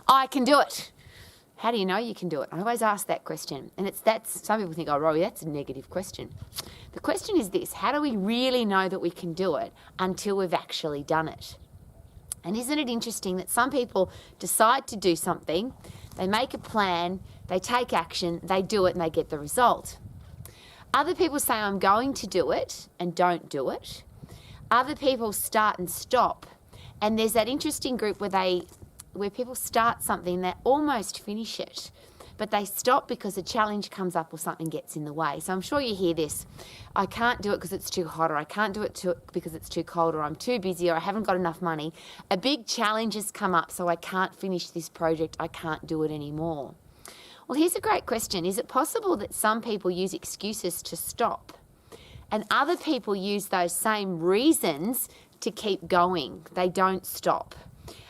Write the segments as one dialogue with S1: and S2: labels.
S1: I can do it. How do you know you can do it? I always ask that question. And some people think, oh, Rowie, that's a negative question. The question is this: how do we really know that we can do it until we've actually done it? And isn't it interesting that some people decide to do something, they make a plan, they take action, they do it, and they get the result. Other people say, I'm going to do it, and don't do it. Other people start and stop. And there's that interesting group where people start something, they almost finish it, but they stop because a challenge comes up or something gets in the way. So I'm sure you hear this: I can't do it because it's too hot, or I can't do it because it's too cold, or I'm too busy, or I haven't got enough money. A big challenge has come up, so I can't finish this project, I can't do it anymore. Well, here's a great question. Is it possible that some people use excuses to stop, and other people use those same reasons to keep going? They don't stop.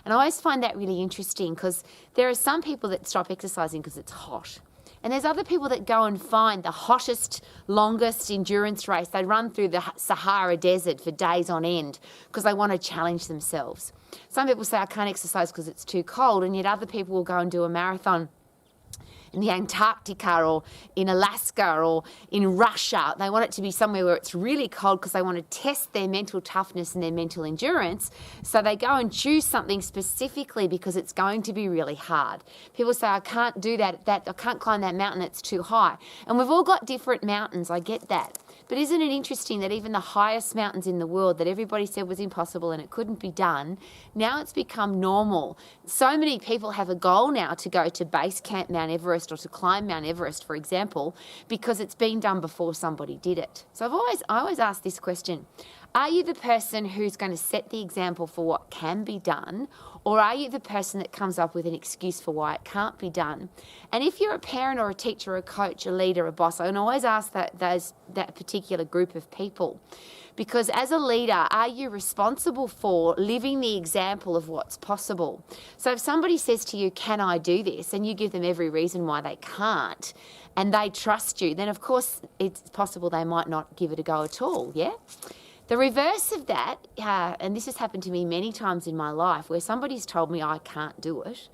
S1: And I always find that really interesting, because there are some people that stop exercising because it's hot. And there's other people that go and find the hottest, longest endurance race. They run through the Sahara Desert for days on end because they want to challenge themselves. Some people say, I can't exercise because it's too cold, and yet other people will go and do a marathon in the Antarctica or in Alaska or in Russia. They want it to be somewhere where it's really cold because they want to test their mental toughness and their mental endurance. So they go and choose something specifically because it's going to be really hard. People say, I can't do that, I can't climb that mountain, it's too high. And we've all got different mountains, I get that. But isn't it interesting that even the highest mountains in the world that everybody said was impossible and it couldn't be done, now it's become normal. So many people have a goal now to go to base camp Mount Everest or to climb Mount Everest, for example, because it's been done before somebody did it. So I always ask this question: are you the person who's going to set the example for what can be done, or are you the person that comes up with an excuse for why it can't be done? And if you're a parent or a teacher or a coach, a leader, a boss, I can always ask that particular group of people. Because as a leader, are you responsible for living the example of what's possible? So if somebody says to you, can I do this? And you give them every reason why they can't, and they trust you, then of course it's possible they might not give it a go at all, yeah? The reverse of that, and this has happened to me many times in my life, where somebody's told me I can't do it,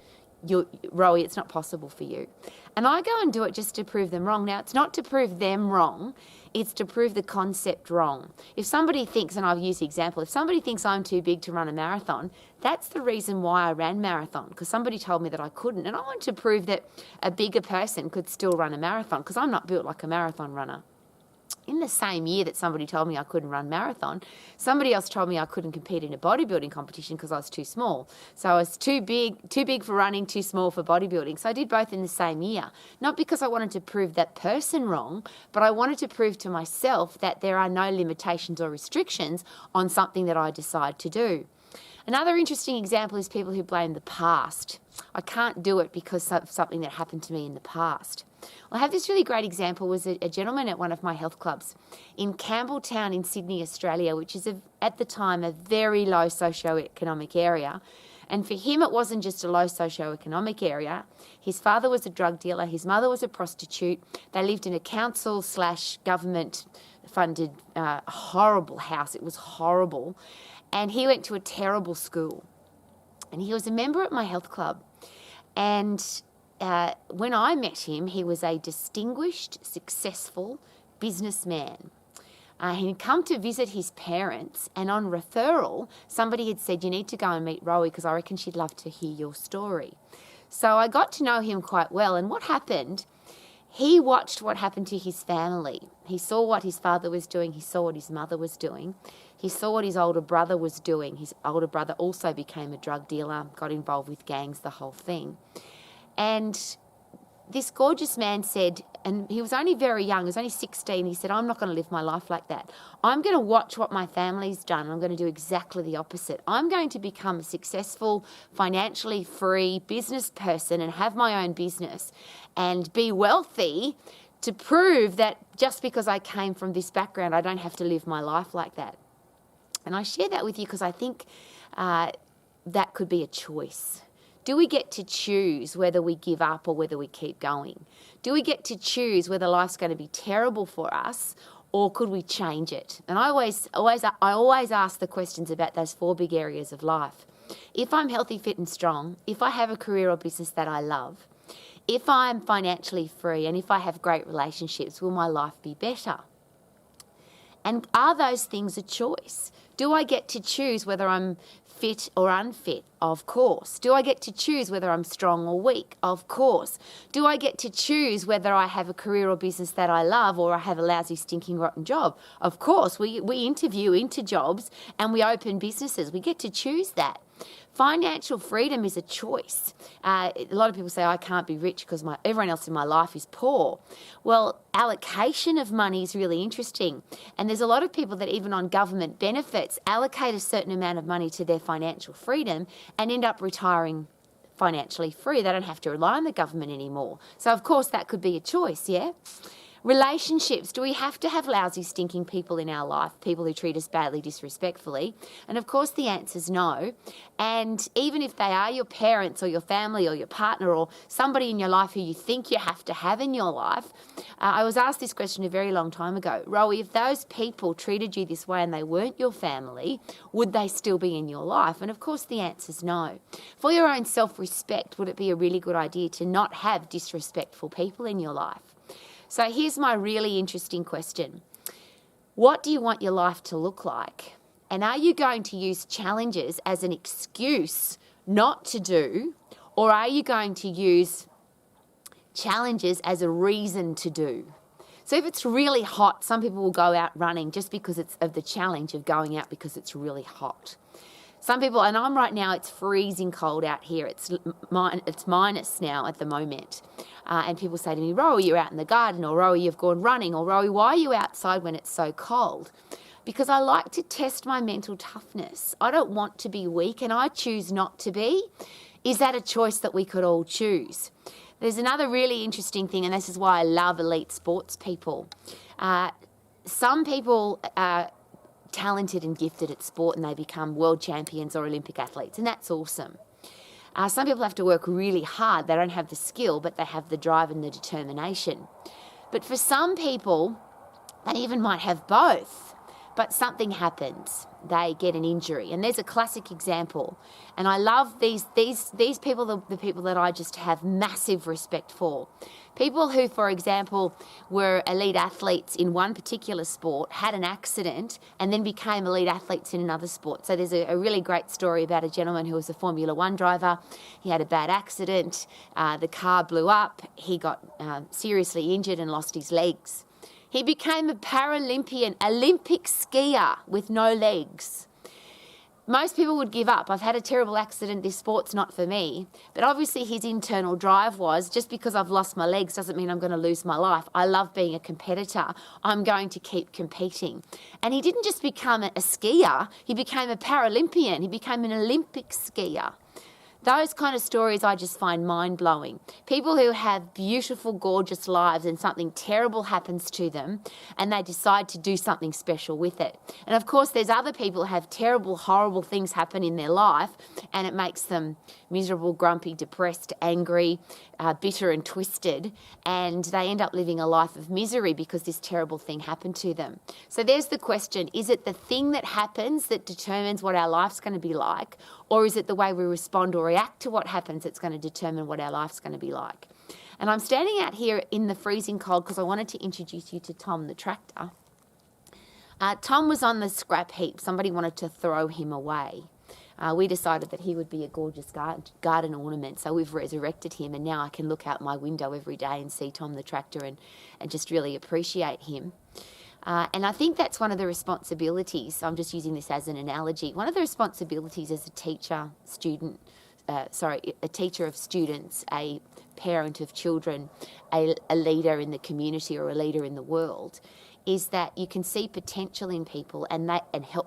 S1: Rowie, it's not possible for you. And I go and do it just to prove them wrong. Now, it's not to prove them wrong, it's to prove the concept wrong. If somebody thinks, and I've used the example, if somebody thinks I'm too big to run a marathon, that's the reason why I ran marathon, because somebody told me that I couldn't. And I want to prove that a bigger person could still run a marathon, because I'm not built like a marathon runner. In the same year that somebody told me I couldn't run marathon, somebody else told me I couldn't compete in a bodybuilding competition because I was too small. So I was too big for running, too small for bodybuilding. So I did both in the same year. Not because I wanted to prove that person wrong, but I wanted to prove to myself that there are no limitations or restrictions on something that I decide to do. Another interesting example is people who blame the past. I can't do it because of something that happened to me in the past. Well, I have this really great example. Was a gentleman at one of my health clubs in Campbelltown in Sydney, Australia, which is at the time a very low socioeconomic area. And for him, it wasn't just a low socioeconomic area. His father was a drug dealer. His mother was a prostitute. They lived in a council/government funded horrible house. It was horrible. And he went to a terrible school. And he was a member at my health club. And when I met him, he was a distinguished, successful businessman. He'd come to visit his parents, and on referral, somebody had said, you need to go and meet Rowie because I reckon she'd love to hear your story. So I got to know him quite well, and what happened, he watched what happened to his family. He saw what his father was doing, he saw what his mother was doing, he saw what his older brother was doing. His older brother also became a drug dealer, got involved with gangs, the whole thing. And this gorgeous man said, and he was only very young, he was only 16, he said, I'm not going to live my life like that. I'm going to watch what my family's done, and I'm going to do exactly the opposite. I'm going to become a successful, financially free business person and have my own business and be wealthy to prove that just because I came from this background, I don't have to live my life like that. And I share that with you because I think that could be a choice. Do we get to choose whether we give up or whether we keep going? Do we get to choose whether life's going to be terrible for us, or could we change it? And I always ask the questions about those 4 big areas of life. If I'm healthy, fit and strong, if I have a career or business that I love, if I'm financially free and if I have great relationships, will my life be better? And are those things a choice? Do I get to choose whether I'm fit or unfit? Of course. Do I get to choose whether I'm strong or weak? Of course. Do I get to choose whether I have a career or business that I love or I have a lousy, stinking, rotten job? Of course. We interview into jobs and we open businesses. We get to choose that. Financial freedom is a choice. A lot of people say, I can't be rich because everyone else in my life is poor. Well, allocation of money is really interesting. And there's a lot of people that even on government benefits allocate a certain amount of money to their financial freedom and end up retiring financially free. They don't have to rely on the government anymore. So, of course, that could be a choice, yeah? Relationships. Do we have to have lousy, stinking people in our life, people who treat us badly, disrespectfully? And of course the answer is no. And even if they are your parents or your family or your partner or somebody in your life who you think you have to have in your life, I was asked this question a very long time ago. Rowie, if those people treated you this way and they weren't your family, would they still be in your life? And of course the answer is no. For your own self-respect, would it be a really good idea to not have disrespectful people in your life? So here's my really interesting question. What do you want your life to look like? And are you going to use challenges as an excuse not to do, or are you going to use challenges as a reason to do? So if it's really hot, some people will go out running just because it's of the challenge of going out because it's really hot. Some people, and I'm right now, it's freezing cold out here. It's minus now at the moment. And people say to me, Rowie, you're out in the garden, or Rowie, you've gone running, or Rowie, why are you outside when it's so cold? Because I like to test my mental toughness. I don't want to be weak, and I choose not to be. Is that a choice that we could all choose? There's another really interesting thing, and this is why I love elite sports people. Some people are talented and gifted at sport and they become world champions or Olympic athletes, and that's awesome. Some people have to work really hard. They don't have the skill, but they have the drive and the determination. But for some people, they even might have both, but something happens. They get an injury. And there's a classic example. And I love these people, the people that I just have massive respect for. People who, for example, were elite athletes in one particular sport, had an accident, and then became elite athletes in another sport. So there's a really great story about a gentleman who was a Formula One driver. He had a bad accident. The car blew up. He got seriously injured and lost his legs. He became a Paralympian, Olympic skier with no legs. Most people would give up. I've had a terrible accident. This sport's not for me. But obviously his internal drive was, just because I've lost my legs doesn't mean I'm going to lose my life. I love being a competitor. I'm going to keep competing. And he didn't just become a skier. He became a Paralympian. He became an Olympic skier. Those kind of stories I just find mind-blowing. People who have beautiful, gorgeous lives and something terrible happens to them and they decide to do something special with it. And of course, there's other people who have terrible, horrible things happen in their life and it makes them miserable, grumpy, depressed, angry, bitter and twisted, and they end up living a life of misery because this terrible thing happened to them. So there's the question, is it the thing that happens that determines what our life's going to be like, or is it the way we respond or react to what happens that's going to determine what our life's going to be like? And I'm standing out here in the freezing cold because I wanted to introduce you to Tom the tractor. Tom was on the scrap heap. Somebody wanted to throw him away. We decided that he would be a gorgeous garden ornament, so we've resurrected him, and now I can look out my window every day and see Tom the tractor and just really appreciate him. And I think that's one of the responsibilities. I'm just using this as an analogy. One of the responsibilities as a teacher of students, a parent of children, a leader in the community or a leader in the world, is that you can see potential in people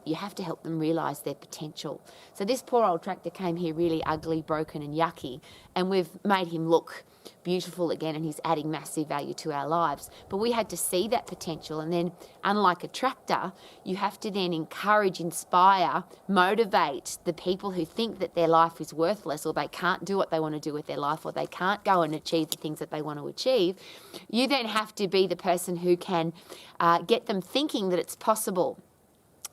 S1: you have to help them realise their potential. So this poor old tractor came here really ugly, broken and yucky, and we've made him look beautiful again, and he's adding massive value to our lives. But we had to see that potential, and then unlike a tractor, you have to then encourage, inspire, motivate the people who think that their life is worthless or they can't do what they want to do with their life or they can't go and achieve the things that they want to achieve. You then have to be the person who can get them thinking that it's possible.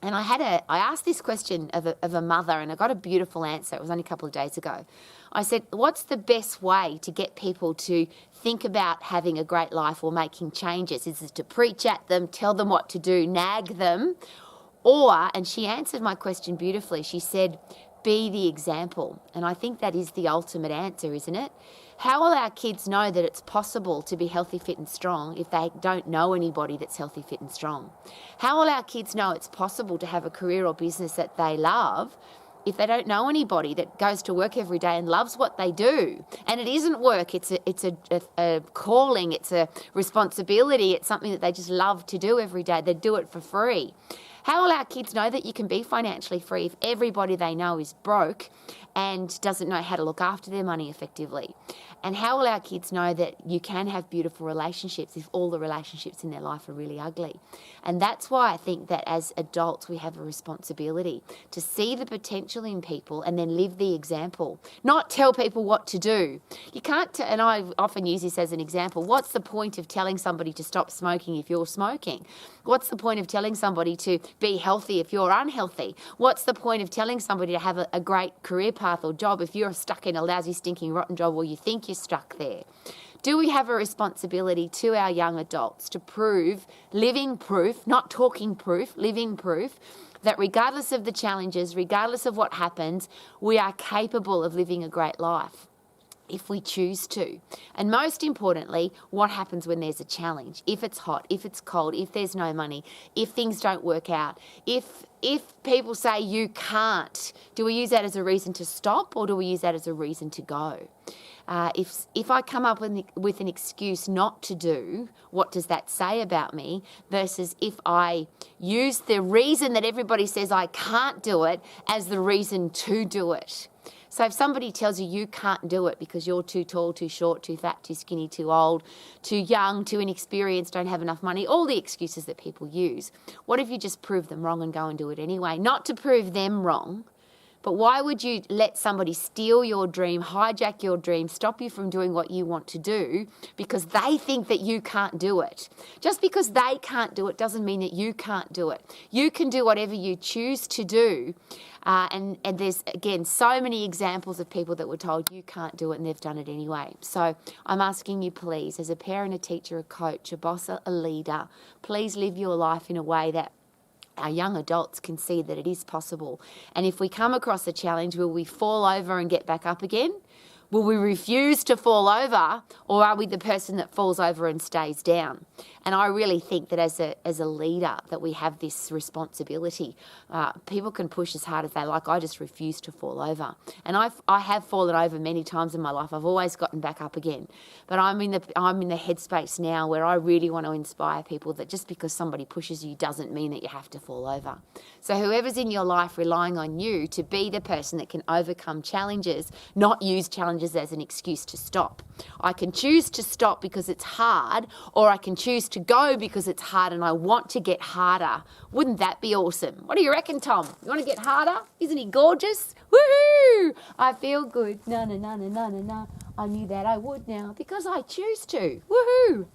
S1: And I asked this question of a mother, and I got a beautiful answer. It was only a couple of days ago. I said, what's the best way to get people to think about having a great life or making changes? Is it to preach at them, tell them what to do, nag them? Or, and she answered my question beautifully, she said, be the example. And I think that is the ultimate answer, isn't it? How will our kids know that it's possible to be healthy, fit and strong if they don't know anybody that's healthy, fit and strong? How will our kids know it's possible to have a career or business that they love if they don't know anybody that goes to work every day and loves what they do? And it isn't work, it's a calling, it's a responsibility, it's something that they just love to do every day. They do it for free. How will our kids know that you can be financially free if everybody they know is broke and doesn't know how to look after their money effectively? And how will our kids know that you can have beautiful relationships if all the relationships in their life are really ugly? And that's why I think that as adults we have a responsibility to see the potential in people and then live the example, not tell people what to do. You can't, and I often use this as an example, what's the point of telling somebody to stop smoking if you're smoking? What's the point of telling somebody to be healthy if you're unhealthy? What's the point of telling somebody to have a great career path or job if you're stuck in a lousy, stinking, rotten job or you think you're stuck there? Do we have a responsibility to our young adults to prove, living proof, not talking proof, living proof, that regardless of the challenges, regardless of what happens, we are capable of living a great life if we choose to? And most importantly, what happens when there's a challenge? If it's hot, if it's cold, if there's no money, if things don't work out, if people say you can't, do we use that as a reason to stop or do we use that as a reason to go? If I come up with an excuse not to do, what does that say about me? Versus if I use the reason that everybody says I can't do it as the reason to do it. So if somebody tells you you can't do it because you're too tall, too short, too fat, too skinny, too old, too young, too inexperienced, don't have enough money, all the excuses that people use, what if you just prove them wrong and go and do it anyway? Not to prove them wrong, but why would you let somebody steal your dream, hijack your dream, stop you from doing what you want to do because they think that you can't do it? Just because they can't do it doesn't mean that you can't do it. You can do whatever you choose to do. And there's, again, so many examples of people that were told you can't do it and they've done it anyway. So I'm asking you, please, as a parent, a teacher, a coach, a boss, a leader, please live your life in a way that our young adults can see that it is possible. And if we come across a challenge, will we fall over and get back up again? Will we refuse to fall over, or are we the person that falls over and stays down? And I really think that as a leader that we have this responsibility. People can push as hard as they like. I just refuse to fall over. And I have fallen over many times in my life. I've always gotten back up again. But I'm in the headspace now where I really want to inspire people that just because somebody pushes you doesn't mean that you have to fall over. So whoever's in your life relying on you to be the person that can overcome challenges, not use challenges as an excuse to stop. I can choose to stop because it's hard, or I can choose to go because it's hard and I want to get harder. Wouldn't that be awesome? What do you reckon, Tom? You want to get harder? Isn't he gorgeous? Woohoo! I feel good. No. I knew that I would now because I choose to. Woohoo!